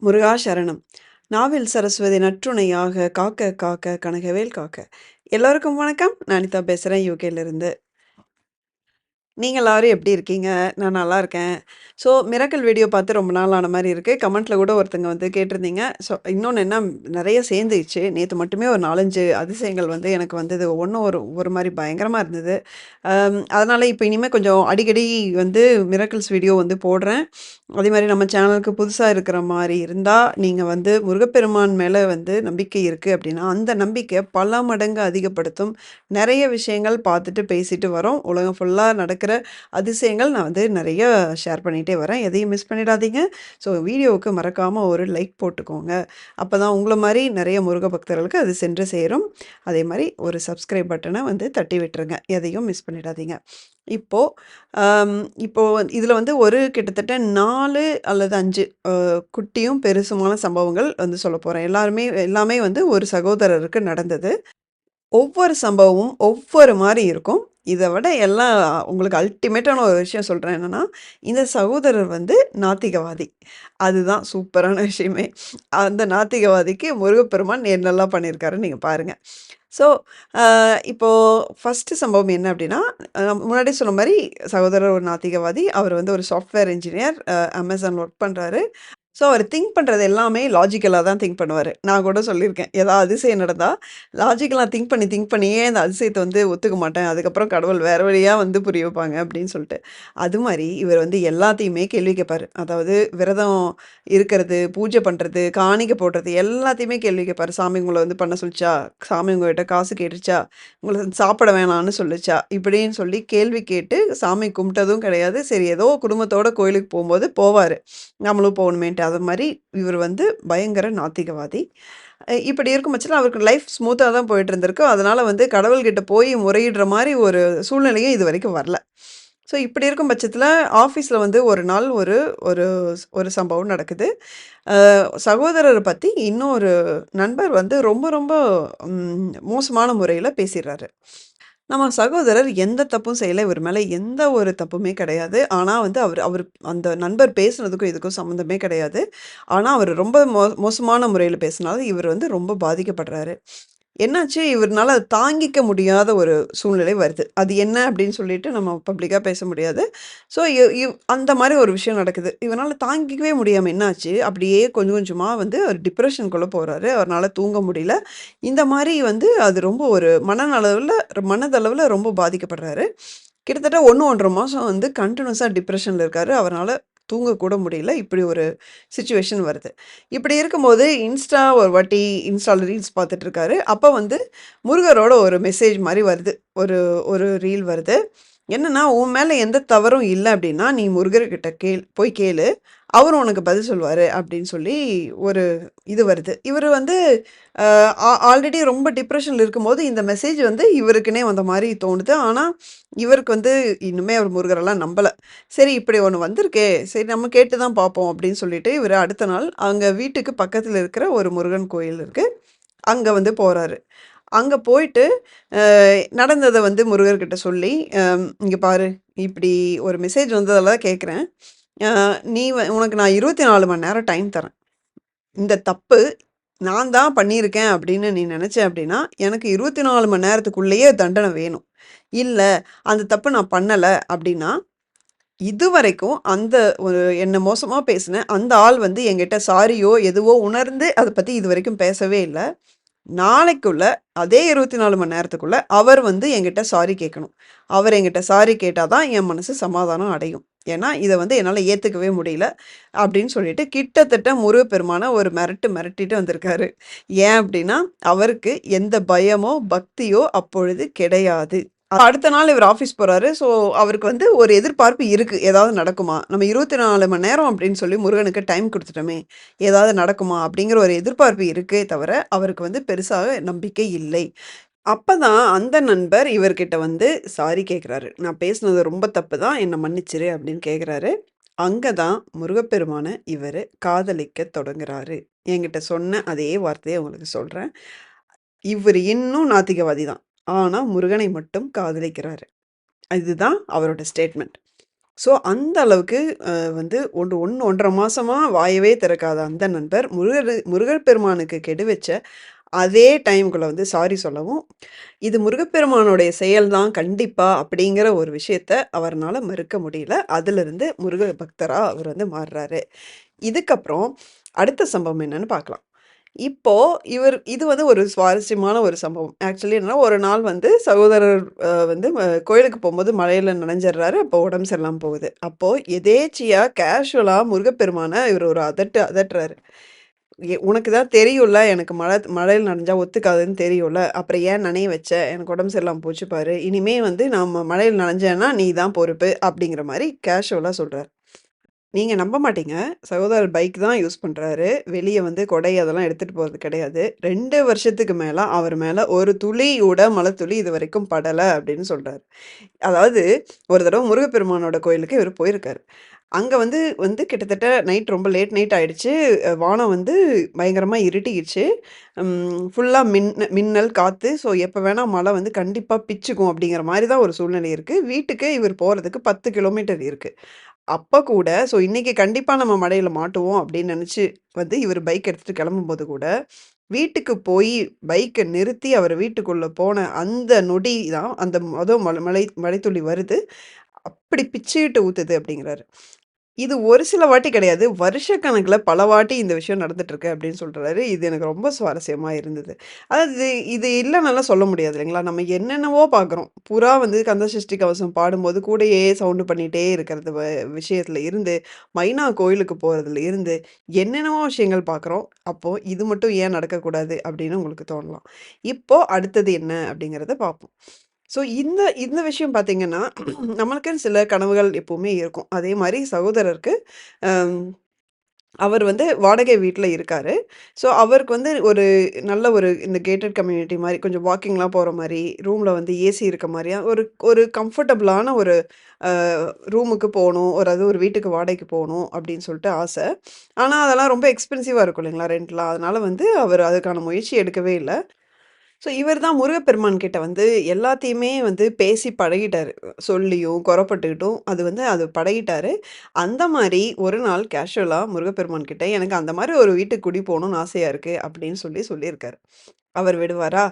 முருகா சரணம். நாவில் சரஸ்வதி நற்றுணையாக காக்க காக்க கனகவேல் காக்க. எல்லோருக்கும் வணக்கம். நான் அனிதா பேசுறேன் யூகேல இருந்து. நீங்க எல்லாரும் எப்படி இருக்கீங்க? நான் நல்லா இருக்கேன். ஸோ மிராக்கிள் வீடியோ பார்த்து ரொம்ப நாள் ஆன மாரி இருக்கு. கமெண்ட்ல கூட ஒருத்தங்க வந்து கேட்டிருந்தீங்க. ஸோ இன்னொன்னு என்ன நெறைய சேர்ந்துருச்சு. நேத்து மட்டுமே ஒரு 4, 5 அதிசயங்கள் வந்து எனக்கு வந்தது. ஒவ்வொன்னும் ஒரு ஒரு மாரி பயங்கரமா இருந்தது. அதனால இப்ப இனிமே கொஞ்சம் அடிக்கடி வந்து மிராக்கிள்ஸ் வீடியோ வந்து போடுறேன். அதே மாரி நம்ம சேனலுக்கு புதுசா இருக்கிற மாரி இருந்தா, நீங்க வந்து முருகப்பெருமான் மேல வந்து நம்பிக்கை இருக்கு அப்படின்னா, அந்த நம்பிக்கைய பல மடங்கு அதிகப்படுத்தும் நெறைய விஷயங்கள் பார்த்துட்டு பேசிட்டு வரோம். உலகம் ஃபுல்லா நடக்கிற அதிசயங்கள் நான் வந்து நெறைய ஷேர் பண்ணிட்டே வரேன். எதையும் மிஸ் பண்ணிடாதீங்க. ஸோ வீடியோவுக்கு மறக்காம ஒரு லைக் போட்டுக்கோங்க. அப்பதான் உங்கள மாரி நெறைய முருக பக்தர்களுக்கு அது சென்று சேரும். அதே மாரி ஒரு சப்ஸ்கிரைப் பட்டன வந்து தட்டி விட்டுருங்க. எதையும் மிஸ் பண்ணிடாதீங்க. இப்போ அம் இப்போ இதுல வந்து ஒரு கிட்டத்தட்ட 4 அல்லது 5 குட்டியும் பெருசுமான சம்பவங்கள் வந்து சொல்லப்போறேன். எல்லாமே வந்து ஒரு சகோதரருக்கு நடந்தது. ஒவ்வொரு சம்பவமும் ஒவ்வொரு மாரி இருக்கும். இத விட எல்லாம் உங்களுக்கு அல்டிமேட்டான ஒரு விஷயம் சொல்றேன் என்னன்னா, இந்த சகோதரர் வந்து நாத்திகவாதி. அதுதான் சூப்பரான விஷயமே. அந்த நாத்திகவாதிக்கு முருகப்பெருமான் என்னெல்லாம் பண்ணியிருக்காருன்னு நீங்க பாருங்க. ஸோ, அ இப்போ ஃபர்ஸ்ட்டு சம்பவம் என்ன அப்டின்னா, முன்னாடியே சொன்ன மாரி சகோதரர் ஒரு நாத்திகவாதி. அவர் வந்து ஒரு சாஃப்ட்வேர் இன்ஜினியர். Amazonல ஒர்க் பண்றாரு. ஸோ, அவரு திங்க் பண்றது எல்லாமே லாஜிக்கலா தான் திங்க் பண்ணுவாரு. நான் கூட சொல்லியிருக்கேன். ஏதாவது அதிசயம் நடந்தா, லாஜிக்கலா திங்க் பண்ணியே அந்த அதிசயத்த வந்து ஒத்துக்க மாட்டேன். அதுக்கப்புறம் கடவுள் வேற வழியா வந்து புரிய வைப்பாங்க அப்படின்னு சொல்லிட்டு. அது மாரி இவர் வந்து எல்லாத்தையுமே கேள்வி கேட்பாரு. அதாவது விரதம் இருக்கிறது, பூஜை பண்றது, காணிக்கை போடுறது எல்லாத்தையுமே கேள்வி கேட்பாரு. சாமி உங்கள வந்து பண்ண சொல்லுச்சா? சாமி உங்ககிட்ட காசு கேட்டுச்சா? உங்கள சாப்பிட வேணான்னு சொல்லுச்சா? இப்படின்னு சொல்லி கேள்வி கேட்டு சாமி கும்பிட்டதும் கிடையாது. சரி ஏதோ குடும்பத்தோட கோயிலுக்கு போம்போது போவாரு. நம்மளும் போகணுமேன்ட்டு. அது மாரி இவரு வந்து பயங்கர நாத்திகவாதி. இப்படி இருக்கும் பட்சத்தில அவருக்கு லைஃப் ஸ்மூத்தா தான் போயிட்டு இருந்திருக்கு. அதனால வந்து கடவுள்கிட்ட போய் முறையிடுற மாரி ஒரு சூழ்நிலையும் இதுவரைக்கும் வரல. ஸோ இப்படி இருக்கும் பட்சத்தில ஆஃபீஸ்ல வந்து ஒரு நாள் ஒரு ஒரு ஒரு சம்பவம் நடக்குது. சகோதரர பத்தி இன்னொரு நண்பர் வந்து ரொம்ப ரொம்ப மோசமான முறையில பேசிர்றாரு. நம்ம சகோதரர் எந்த தப்பும் செய்யல. இவர் மேல எந்த ஒரு தப்புமே கிடையாது. ஆனா வந்து அவரு அவரு அந்த நண்பர் பேசுனதுக்கும் இதுக்கும் சம்மந்தமே கிடையாது. ஆனா அவரு ரொம்ப மோசமான முறையில பேசுனதால இவரு வந்து ரொம்ப பாதிக்கப்படுறாரு. என்னாச்சு, இவருனால அத தாங்கிக்க முடியாத ஒரு சூழ்நிலை வருது. அது என்ன அப்படின்னு சொல்லிட்டு நம்ம பப்ளிக்கா பேச முடியாது. ஸோ அந்த மாரி ஒரு விஷயம் நடக்குது. இவரால தாங்கிக்கவே முடியாம என்னாச்சு, அப்படியே கொஞ்சம் கொஞ்சமா வந்து ஒரு டிப்ரஷனுக்குள்ள போறாரு. அவருனால தூங்க முடியல. இந்த மாரி வந்து அது ரொம்ப ஒரு மனதளவுல ரொம்ப பாதிக்கப்படுறாரு. கிட்டத்தட்ட 1, 1 1/2 மாசம் வந்து கன்டினியூஸா டிப்ரஷன்ல இருக்காரு. அவரால தூங்கக்கூட முடியல. இப்படி ஒரு சிச்சுவேஷன் வருது. இப்படி இருக்கும்போது ஒரு வாட்டி இன்ஸ்டால ரீல்ஸ் பார்த்துட்டு இருக்காரு. அப்ப வந்து முருகரோட ஒரு மெசேஜ் மாரி வருது. ஒரு ஒரு ரீல் வருது. என்னன்னா, "உன் மேல எந்த தவறும் இல்ல அப்படின்னா, நீ முருகர்கிட்ட போய் கேளு. அவரு உனக்கு பதில் சொல்லுவாரு." அப்படின்னு சொல்லி ஒரு இது வருது. இவரு வந்து அ ஆல்ரெடி ரொம்ப டிப்ரஷன்ல இருக்கும்போது, இந்த மெசேஜ் வந்து இவருக்குன்னே வந்த மாரி தோணுது. ஆனா, இவருக்கு வந்து இன்னுமே அவர் முருகரெல்லாம் நம்பல. சரி இப்படி ஒண்ணு வந்திருக்கே, சரி நம்ம கேட்டு தான் பார்ப்போம் அப்படின்னு சொல்லிட்டு, இவரு அடுத்த நாள் அங்க வீட்டுக்கு பக்கத்துல இருக்கிற ஒரு முருகன் கோயில் இருக்கு. அங்க வந்து போறாரு. அங்க போயிட்டு, நடந்தத வந்து முருகர்கிட்ட சொல்லி, "இங்க பாரு, இப்படி ஒரு மெசேஜ் வந்ததால தான் கேட்கிறேன். அ நீ உனக்கு நான் 24 மணி நேரம் டைம் தரேன். இந்த தப்பு நான் தான் பண்ணியிருக்கேன் அப்படின்னு நீ நெனச்ச அப்படின்னா, எனக்கு 24 மணி நேரத்துக்குள்ளேயே தண்டனை வேணும். இல்ல, அந்த தப்பு நான் பண்ணல அப்படின்னா, இதுவரைக்கும் அந்த ஒரு என்ன மோசமா பேசின அந்த ஆள் வந்து என்கிட்ட சாரியோ, எதுவோ உணர்ந்து அத பத்தி இதுவரைக்கும் பேசவே இல்ல. நாளைக்குள்ள அதே 24 மணி நேரத்துக்குள்ள அவர் வந்து என்கிட்ட சாரி கேட்கணும். அவர் என்கிட்ட சாரி கேட்டா தான் என் மனசு சமாதானம் அடையும். ஏன்னா, இத வந்து என்னால ஏத்துக்கவே முடியல. அப்படின்னு சொல்லிட்டு கிட்டத்தட்ட முருகப்பெருமான ஒரு மிரட்டிட்டு வந்திருக்காரு. ஏன் அப்படின்னா, அவருக்கு எந்த பயமோ, பக்தியோ அப்பொழுது கிடையாது. அடுத்த நாள் இவரு ஆஃபீஸ் போறாரு. ஸோ, அவருக்கு வந்து ஒரு எதிர்பார்ப்பு இருக்கு. ஏதாவது நடக்குமா? நம்ம 24 மணி நேரம் அப்படின்னு சொல்லி முருகனுக்கு டைம் குடுத்துட்டோமே! ஏதாவது நடக்குமா? அப்படிங்கிற ஒரு எதிர்பார்ப்பு இருக்கே தவிர, அவருக்கு வந்து பெருசாக நம்பிக்கை இல்லை. அப்பதான் அந்த நண்பர் இவர்கிட்ட வந்து சாரி கேட்கிறாரு. "நான் பேசினது ரொம்ப தப்பு தான். என்ன மன்னிச்சிரு" அப்படின்னு கேட்கிறாரு. அங்க தான் முருகப்பெருமான இவரு காதலிக்க தொடங்குறாரு. என்கிட்ட சொன்ன அதே வார்த்தைய உங்களுக்கு சொல்றேன். இவரு இன்னும் நாத்திகவாதி தான். ஆனா, முருகனை மட்டும் காதலிக்கிறாரு. இதுதான் அவரோட ஸ்டேட்மெண்ட். ஸோ அந்த அளவுக்கு வந்து 1 1 1/2 மாசமா வாயவே திறக்காத அந்த நண்பர் முருகர் பெருமானுக்கு கெடு வச்ச அதே டைம்குள்ள வந்து சாரி சொல்லவும், இது முருகப்பெருமானுடைய செயல் தான் கண்டிப்பா அப்படிங்கிற ஒரு விஷயத்த அவர்னால மறுக்க முடியல. அதிலிருந்து முருக பக்தரா அவர் வந்து மாறுறாரு. இதுக்கப்புறம் அடுத்த சம்பவம் என்னன்னு பார்க்கலாம். இப்போ இது வந்து ஒரு சுவாரஸ்யமான ஒரு சம்பவம். ஆக்சுவலி என்னன்னா, ஒரு நாள் வந்து சகோதரர் வந்து கோயிலுக்கு போம்போது மழையில நனைஞ்சிடுறாரு. அப்போ உடம்பு சரியில்லாம போகுது. அப்போ எதேர்ச்சியா கேஷுவலா முருகப்பெருமான இவரு ஒரு அதட்டுறாரு. "உனக்கு தான் தெரியும்ல, எனக்கு மழையில நனைஞ்சா ஒத்துக்காதுன்னு தெரியும்ல. அப்புறம் ஏன் நனைய வச்ச? எனக்கு உடம்பு சரியில்லாம போச்சு பாரு. இனிமே வந்து நான் மழையில நனைஞ்சேன்னா நீ தான் பொறுப்பு." அப்படிங்கிற மாரி கேஷுவலா சொல்றாரு. நீங்க நம்ப மாட்டீங்க. சகோதரர் பைக் தான் யூஸ் பண்றாரு. வெளிய வந்து கொடை அதெல்லாம் எடுத்துட்டு போறது கிடையாது. 2 வருஷத்துக்கு மேல அவர் மேல ஒரு துளி கூட மழைத்துளி இதுவரைக்கும் படல அப்படின்னு சொல்றாரு. அதாவது ஒரு தடவ முருகப்பெருமானோட கோயிலுக்கு இவரு போயிருக்காரு. அங்க வந்து வந்து கிட்டத்தட்ட நைட் ரொம்ப லேட் நைட் ஆயிடுச்சு. வானம் வந்து பயங்கரமா இருட்டிருச்சு. ஃபுல்லா மின்னல், காத்து. ஸோ எப்ப வேணா மழை வந்து கண்டிப்பா பிச்சுக்கும் அப்படிங்கிற மாரி தான் ஒரு சூழ்நிலை இருக்கு. வீட்டுக்கு இவர் போறதுக்கு 10 கிலோமீட்டர் இருக்கு. அப்ப கூட இன்னைக்கு கண்டிப்பா நம்ம மழையில மாட்டுவோம் அப்படின்னு நெனச்சு வந்து இவரு பைக் எடுத்துட்டு கிளம்பும்போது கூட, வீட்டுக்கு போயி பைக்க நிறுத்தி அவரு வீட்டுக்குள்ள போன அந்த நொடி தான் அந்த மழைத்துளி வருது. அப்படி பிச்சுக்கிட்டு ஊத்துது அப்படிங்கிறாரு. இது ஒரு சில வாட்டி கிடையாது. வருஷக்கணக்குல பல வாட்டி இந்த விஷயம் நடந்துட்டுருக்கு அப்படின்னு சொல்றாரு. இது எனக்கு ரொம்ப சுவாரஸ்யமா இருந்தது. அதாவது இது இல்லன்னலாம் சொல்ல முடியாது இல்லைங்களா? நம்ம என்னென்னவோ பார்க்குறோம். புறா வந்து கந்த சஷ்டி கவசம் பாடும்போது கூடயே சவுண்ட் பண்ணிட்டே இருக்கிறது விஷயத்துல இருந்து, மைனா கோயிலுக்கு போறதுல இருந்து, என்னென்னவோ விஷயங்கள் பார்க்குறோம். அப்போ இது மட்டும் ஏன் நடக்கக்கூடாது அப்படின்னு உங்களுக்கு தோணலாம். இப்போ அடுத்தது என்ன அப்படிங்கிறத பார்ப்போம். ஸோ இந்த இந்த விஷயம் பார்த்தீங்கன்னா, நம்மளுக்குன்னு சில கனவுகள் எப்பவுமே இருக்கும். அதே மாரி சகோதரருக்கு அம் அவர் வந்து வாடகை வீட்ல இருக்காரு. ஸோ அவருக்கு வந்து ஒரு நல்ல ஒரு இந்த கேட்டட் கம்யூனிட்டி மாரி கொஞ்சம் வாக்கிங்லாம் போற மாரி, ரூம்ல வந்து ஏசி இருக்க மாரியா ஒரு ஒரு கம்ஃபர்டபுளான ஒரு அ ரூமுக்கு போணும். ஒரு வீட்டுக்கு வாடகைக்கு போணும் அப்படின்னு சொல்லிட்டு ஆசை. ஆனா அதெல்லாம் ரொம்ப எக்ஸ்பென்சிவா இருக்கும் இல்லைங்களா? ரெண்ட்லாம். அதனால வந்து அவர் அதுக்கான முயற்சி எடுக்கவே இல்ல. ஸோ, இவர் தான் முருகப்பெருமான் கிட்ட வந்து எல்லாத்தையுமே வந்து பேசி பழகிட்டாரு. சொல்லியும், கொறப்பட்டுக்கிட்டும் அது பழகிட்டாரு. அந்த மாரி ஒரு நாள் கேஷுவலா முருகப்பெருமான் கிட்ட, "எனக்கு அந்த மாரி ஒரு வீட்டுக்கு குடி போணும்னு ஆசையா இருக்கு." அப்படின்னு சொல்லியிருக்காரு. அவர் விடுவாரா?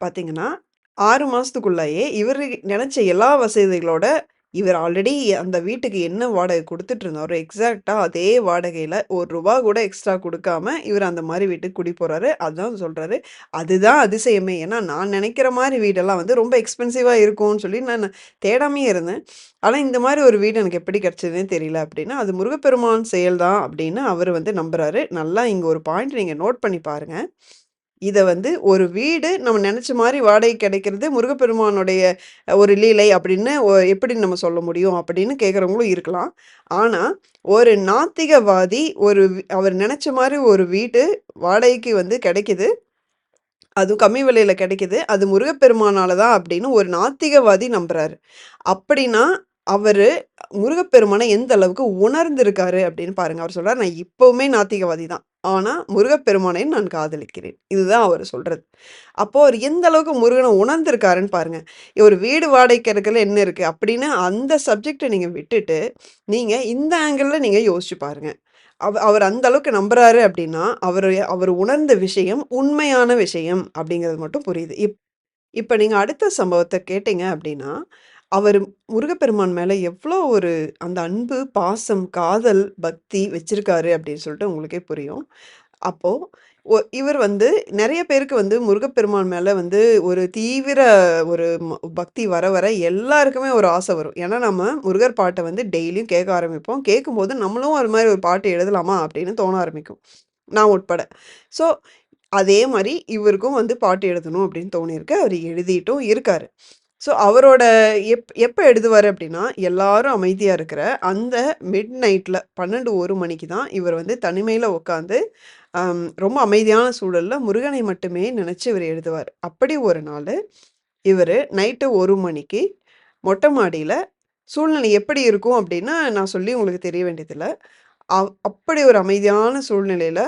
பார்த்தீங்கன்னா, 6 மாசத்துக்குள்ளயே இவரு நெனச்ச எல்லா வசதிகளோட, இவர் ஆல்ரெடி அந்த வீட்டுக்கு என்ன வாடகை குடுத்துட்டு இருந்தாரோ, எக்ஸாக்ட்டா அதே வாடகையில ரூ. 1 கூட எக்ஸ்ட்ரா குடுக்காம, இவரு அந்த மாரி வீட்டுக்கு குடி போறாரு. அதான் சொல்றாரு. அதுதான் அதிசயமே. ஏன்னா, நான் நெனைக்கிற மாரி வீடெல்லாம் வந்து ரொம்ப எக்ஸ்பென்சிவா இருக்கும்னு சொல்லி நான் தேடாமயே இருந்தேன். ஆனா, இந்த மாரி ஒரு வீடு எனக்கு எப்படி கிடைச்சதுன்னே தெரியல அப்படின்னா, அது முருகப்பெருமான் செயல் தான் அப்படின்னு அவரு வந்து நம்புறாரு. நல்லா இங்க ஒரு பாயிண்ட் நீங்க நோட் பண்ணி பாருங்க. இத வந்து ஒரு வீடு நம்ம நெனச்ச மாரி வாடகைக்கு கிடைக்கிறது முருகப்பெருமானுடைய ஒரு லீலை அப்படின்னு எப்படி நம்ம சொல்ல முடியும்? அப்படின்னு கேட்கிறவங்களும் இருக்கலாம். ஆனா, ஒரு நாத்திகவாதி அவர் நெனச்ச மாரி ஒரு வீடு வாடகைக்கு வந்து கிடைக்குது. அதுவும் கம்மி விலையில கிடைக்குது. அது முருகப்பெருமானால தான் அப்படின்னு ஒரு நாத்திகவாதி நம்புறாரு. அப்படின்னா, அவரு முருகப்பெருமான எந்த அளவுக்கு உணர்ந்திருக்காரு அப்படின்னு பாருங்க. அவர் சொல்றாரு, "நான் இப்பவுமே நாத்திகவாதி தான். ஆனா, முருகப்பெருமானை நான் காதலிக்கிறேன்." இதுதான் அவரு சொல்றது. அப்போ அவரு எந்த அளவுக்கு முருகன உணர்ந்திருக்காருன்னு பாருங்க. ஒரு வீடு வாடகைக்கு எடுக்கறதுல என்ன இருக்கு? அப்படின்னு அந்த சப்ஜெக்ட்ட நீங்க விட்டுட்டு, நீங்க இந்த ஆங்கிள்ல நீங்க யோசிச்சு பாருங்க. அவர் அந்த அளவுக்கு நம்புறாரு அப்படின்னா, அவரு உணர்ந்த விஷயம் உண்மையான விஷயம் அப்படிங்கிறது மட்டும் புரியுது. இப்ப நீங்க அடுத்த சம்பவத்த கேட்டீங்க அப்படின்னா, அவரு முருகப்பெருமான் மேல எவ்ளோ ஒரு அந்த அன்பு, பாசம், காதல், பக்தி வச்சிருக்காரு அப்படின்னு சொல்லிட்டு உங்களுக்கே புரியும். அப்போ இவர் வந்து நெறைய பேருக்கு வந்து முருகப்பெருமான் மேல வந்து ஒரு தீவிர ஒரு பக்தி வர வர எல்லாருக்குமே ஒரு ஆசை வரும். ஏன்னா நம்ம முருகர் பாட்ட வந்து டெய்லியும் கேட்க ஆரம்பிப்போம். கேட்கும்போது நம்மளும் அது மாரி ஒரு பாட்டு எழுதலாமா அப்படின்னு தோண ஆரம்பிக்கும். நான் உட்பட. ஸோ அதே மாரி இவருக்கும் வந்து பாட்டு எழுதணும் அப்படின்னு தோணியிருக்கு. அவரு எழுதிட்டும் இருக்காரு. ஸோ அவரோட எப்ப எழுதுவாரு அப்படின்னா, எல்லாரும் அமைதியா இருக்கிற அந்த மிட் நைட்ல 12, 1 மணிக்கு தான் இவர் வந்து தனிமையில உட்காந்து, ரொம்ப அமைதியான சூழல்ல முருகனை மட்டுமே நினைச்சு இவரு எழுதுவாரு. அப்படி ஒரு நாளு இவரு நைட்டு 1 மணிக்கு மொட்டை மாடியில சூழ்நிலை எப்படி இருக்கும் அப்படின்னு நான் சொல்லி உங்களுக்கு தெரிய வேண்டியதில்ல. அப்படி ஒரு அமைதியான சூழ்நிலையில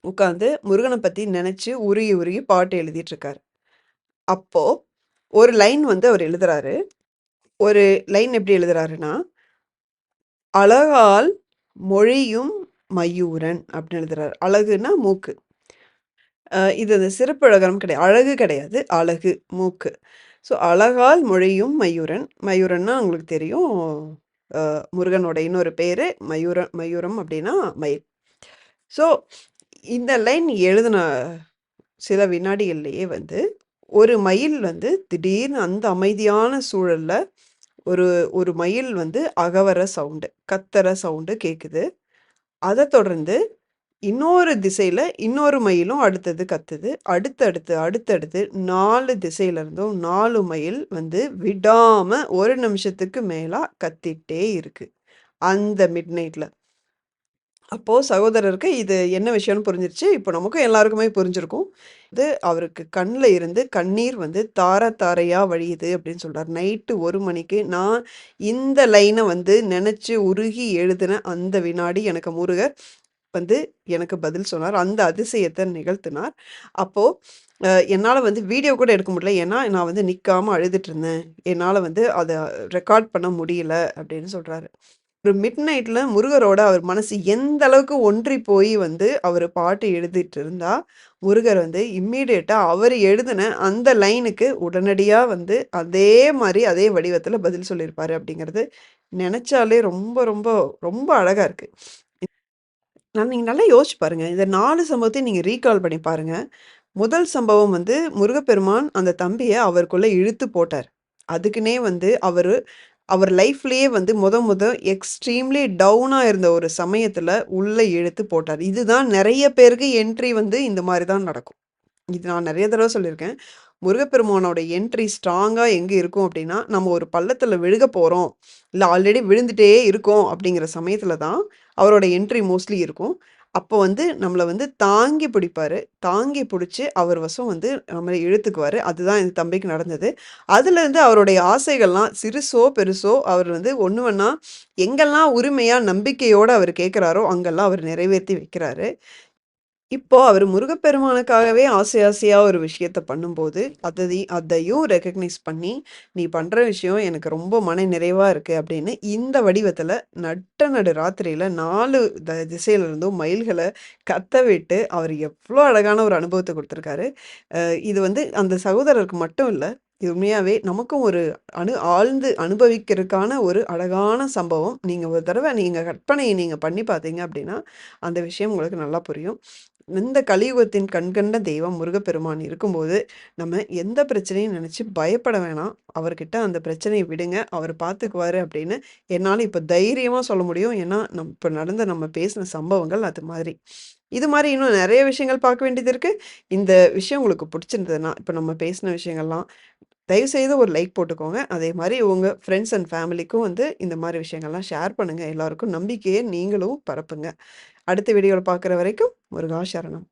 உட்காந்து முருகன பத்தி நெனச்சு உருகி உருகி பாட்டு எழுதிட்டுருக்காரு. அப்போ ஒரு லைன் வந்து அவர் எழுதுறாரு. ஒரு லைன் எப்படி எழுதுறாருன்னா, அழகால் மொழியும் மயூரன் அப்படின்னு எழுதுறாரு. அழகுன்னா மூக்கு. இது அந்த சிறப்பழகரம் கிடையாது. அழகு கிடையாது. அழகு, மூக்கு. ஸோ அழகால் மொழியும் மயூரன். மயூரன்னா உங்களுக்கு தெரியும். முருகனோட இன்னொரு பேரு மயூரம் அப்படின்னா மயில். ஸோ இந்த லைன் எழுதின சில வினாடிகள்லயே வந்து ஒரு மயில் வந்து திடீர்னு அந்த அமைதியான சூழல்ல ஒரு ஒரு மயில் வந்து அகவர சவுண்டு, கத்தற சவுண்டு கேக்குது. அத தொடர்ந்து இன்னொரு திசையில இன்னொரு மயிலும் அடுத்தது கத்துது. அடுத்தடுத்து 4 திசையில இருந்தும் 4 மயில் வந்து விடாம 1 நிமிஷத்துக்கு மேலா கத்திட்டே இருக்கு. அந்த மிட்நைட்ல. அப்போ சகோதரருக்கு இது என்ன விஷயம்னு புரிஞ்சிருச்சு. இப்போ நமக்கும் எல்லாருக்குமே புரிஞ்சிருக்கும். அவருக்கு கண்ல இருந்து கண்ணீர் வந்து தார தாரையா வழியுது அப்படின்னு சொல்றாரு. நைட்டு 1 மணிக்கு நான் இந்த லைன வந்து நெனச்சு உருகி எழுதின அந்த வினாடி எனக்கு முருகர் வந்து எனக்கு பதில் சொன்னார். அந்த அதிசயத்த நிகழ்த்தினார். அப்போ என்னால வந்து வீடியோ கூட எடுக்க முடியல. ஏன்னா, நான் வந்து நிக்காம அழுதுட்டு இருந்தேன். என்னால வந்து அத ரெக்கார்ட் பண்ண முடியல அப்படின்னு சொல்றாரு. ஒரு மிட் நைட்ல முருகரோட அவர் மனசு எந்த அளவுக்கு ஒன்றி போய் வந்து அவரு பாட்டு எழுதிட்டு இருந்தா, முருகர் வந்து இம்மீடியட்டா அவரு எழுதின அந்த லைனுக்கு உடனடியா வந்து அதே மாரி, அதே வடிவத்துல பதில் சொல்லியிருப்பாரு அப்படிங்கிறது நெனச்சாலே ரொம்ப, ரொம்ப, ரொம்ப அழகா இருக்கு. நீங்க நல்லா யோசிச்சு பாருங்க. இந்த 4 சம்பவத்தையும் நீங்க ரீகால் பண்ணி பாருங்க. முதல் சம்பவம் வந்து முருகப்பெருமான் அந்த தம்பிய அவருக்குள்ள இழுத்து போட்டார். அதுக்குன்னே வந்து அவர் லைஃப்லயே வந்து மொத எக்ஸ்ட்ரீம்லி டவுனா இருந்த ஒரு சமயத்துல உள்ள இழுத்து போட்டார். இதுதான் நெறைய பேருக்கு என்ட்ரி வந்து இந்த மாரி தான் நடக்கும். இது நான் நெறைய தடவ சொல்லியிருக்கேன். முருகப்பெருமானோட என்ட்ரி ஸ்ட்ராங்கா எங்க இருக்கும் அப்டின்னா, நம்ம ஒரு பள்ளத்துல விழுக போறோம். இல்ல ஆல்ரெடி விழுந்துட்டே இருக்கோம் அப்டிங்கிற சமயத்துல தான் அவரோட என்ட்ரி மோஸ்ட்லி இருக்கும். அப்போ வந்து நம்மள வந்து தாங்கி பிடிப்பாரு. தாங்கி புடிச்சு அவர் வசம் வந்து நம்மள இழுத்துக்குவாரு. அதுதான் என் தம்பிக்கு நடந்தது. அதுலேருந்து அவருடைய ஆசைகள்லாம் சிறுசோ, பெருசோ அவர் வந்து ஒண்ணு ஒண்ணா எங்கெல்லாம் உரிமையா, நம்பிக்கையோட அவர் கேட்கிறாரோ, அங்கெல்லாம் அவர் நிறைவேத்தி வைக்கிறாரு. இப்போ அவரு முருகப்பெருமானுக்காகவே ஆசை ஆசையா ஒரு விஷயத்த பண்ணும்போது, அதையும் ரெகக்னைஸ் பண்ணி, "நீ பண்ற விஷயம் எனக்கு ரொம்ப மன நிறைவா இருக்கு" அப்படின்னு இந்த வடிவத்துல நடு ராத்திரியில 4 திசையில இருந்தும் மயில்கள கத்த விட்டு, அவரு எவ்ளோ அழகான ஒரு அனுபவத்த குடுத்துருக்காரு. இது வந்து அந்த சகோதரருக்கு மட்டும் இல்ல. இது உண்மையாவே நமக்கும் ஒரு ஆழ்ந்து அனுபவிக்கிறதுக்கான ஒரு அழகான சம்பவம். நீங்க ஒரு தடவ நீங்க கற்பனை நீங்க பண்ணி பார்த்தீங்க அப்படின்னா, அந்த விஷயம் உங்களுக்கு நல்லா புரியும். இந்த கலியுகத்தின் கண்கண்ட தெய்வம் முருகப்பெருமான் இருக்கும்போது, நம்ம எந்த பிரச்சனையும் நெனச்சு பயப்பட வேணாம். அவர்கிட்ட அந்த பிரச்சனைய விடுங்க. அவரு பார்த்துக்குவாரு அப்படின்னு என்னால இப்ப தைரியமா சொல்ல முடியும். ஏன்னா, இப்ப நடந்த நம்ம பேசின சம்பவங்கள் அது மாதிரி. இது மாரி இன்னும் நெறைய விஷயங்கள் பார்க்க வேண்டியது இருக்கு. இந்த விஷயம் உங்களுக்கு புடிச்சிருந்ததுன்னா, இப்ப நம்ம பேசின விஷயங்கள்லாம் தயவுசெய்து ஒரு லைக் போட்டுக்கோங்க. அதே மாரி உங்க ஃப்ரெண்ட்ஸ் அண்ட் ஃபேமிலிக்கும் வந்து இந்த மாரி விஷயங்கள்லாம் ஷேர் பண்ணுங்க. எல்லாருக்கும் நம்பிக்கைய நீங்களும் பரப்புங்க. அடுத்த வீடியோல பார்க்குற வரைக்கும் முருகா சரணம்.